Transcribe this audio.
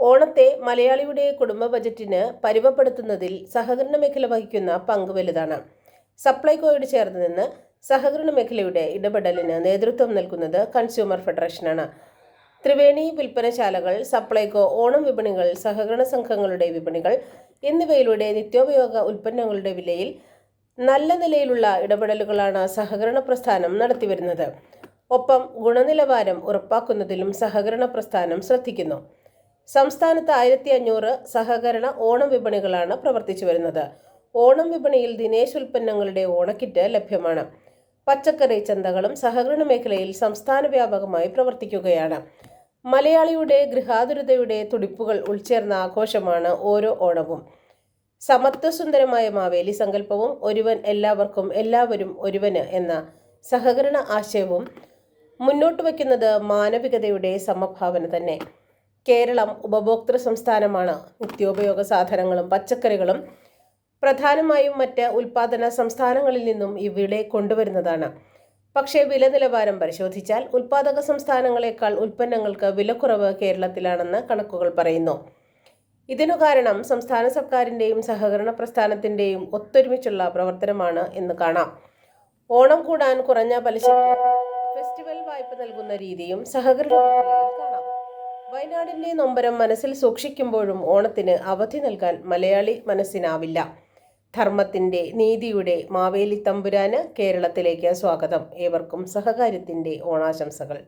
ഓണത്തെ മലയാളിയുടെ കുടുംബ ബജറ്റിന് പരുവപ്പെടുത്തുന്നതിൽ സഹകരണ മേഖല വഹിക്കുന്ന പങ്ക് വലുതാണ്. സപ്ലൈകോയോട് ചേർന്ന് നിന്ന് സഹകരണ മേഖലയുടെ ഇടപെടലിന് നേതൃത്വം നൽകുന്നത് കൺസ്യൂമർ ഫെഡറേഷനാണ്. ത്രിവേണി വിൽപ്പനശാലകൾ, സപ്ലൈകോ ഓണം വിപണികൾ, സഹകരണ സംഘങ്ങളുടെ വിപണികൾ എന്നിവയിലൂടെ നിത്യോപയോഗ ഉൽപ്പന്നങ്ങളുടെ വിലയിൽ നല്ല നിലയിലുള്ള ഇടപെടലുകളാണ് സഹകരണ പ്രസ്ഥാനം നടത്തിവരുന്നത്. ഒപ്പം ഗുണനിലവാരം ഉറപ്പാക്കുന്നതിലും സഹകരണ പ്രസ്ഥാനം ശ്രദ്ധിക്കുന്നു. സംസ്ഥാനത്ത് 1500 സഹകരണ ഓണം വിപണികളാണ് പ്രവർത്തിച്ചു വരുന്നത്. ഓണം വിപണിയിൽ ദിനേശ് ഉൽപ്പന്നങ്ങളുടെ ഓണക്കിറ്റ് ലഭ്യമാണ്. പച്ചക്കറി ചന്തകളും സഹകരണ മേഖലയിൽ സംസ്ഥാന വ്യാപകമായി പ്രവർത്തിക്കുകയാണ്. മലയാളിയുടെ ഗൃഹാതുരതയുടെ തുടിപ്പുകൾ ഉൾച്ചേർന്ന ആഘോഷമാണ് ഓരോ ഓണവും. സമത്വസുന്ദരമായ മാവേലി സങ്കല്പവും ഒരുവൻ എല്ലാവർക്കും എല്ലാവരും ഒരുവന് എന്ന സഹകരണ ആശയവും മുന്നോട്ട് വയ്ക്കുന്നത് മാനവികതയുടെ സമഭാവന തന്നെ. കേരളം ഉപഭോക്തൃ സംസ്ഥാനമാണ്. നിത്യോപയോഗ സാധനങ്ങളും പച്ചക്കറികളും പ്രധാനമായും മറ്റ് ഉൽപാദന സംസ്ഥാനങ്ങളിൽ നിന്നും ഇവിടെ കൊണ്ടുവരുന്നതാണ്. പക്ഷേ വില നിലവാരം പരിശോധിച്ചാൽ ഉൽപാദക സംസ്ഥാനങ്ങളെക്കാൾ ഉൽപ്പന്നങ്ങൾക്ക് വിലക്കുറവ് കേരളത്തിലാണെന്ന് കണക്കുകൾ പറയുന്നു. ഇതിനു കാരണം സംസ്ഥാന സർക്കാരിൻ്റെയും സഹകരണ പ്രസ്ഥാനത്തിൻ്റെയും ഒത്തൊരുമിച്ചുള്ള പ്രവർത്തനമാണ് എന്ന് കാണാം. ഓണം കൂടാൻ കുറഞ്ഞ പലിശയ്ക്ക് ഫെസ്റ്റിവൽ വായ്പ നൽകുന്ന രീതിയും സഹകരണ മേഖലയിൽ കാണാം. വയനാടിൻ്റെ നൊമ്പരം മനസ്സിൽ സൂക്ഷിക്കുമ്പോഴും ഓണത്തിന് അവധി നൽകാൻ മലയാളി മനസ്സിനാവില്ല. ധർമ്മത്തിൻ്റെ, നീതിയുടെ മാവേലി തമ്പുരാന് കേരളത്തിലേക്ക് സ്വാഗതം. ഏവർക്കും സഹകാര്യത്തിൻ്റെ ഓണാശംസകൾ.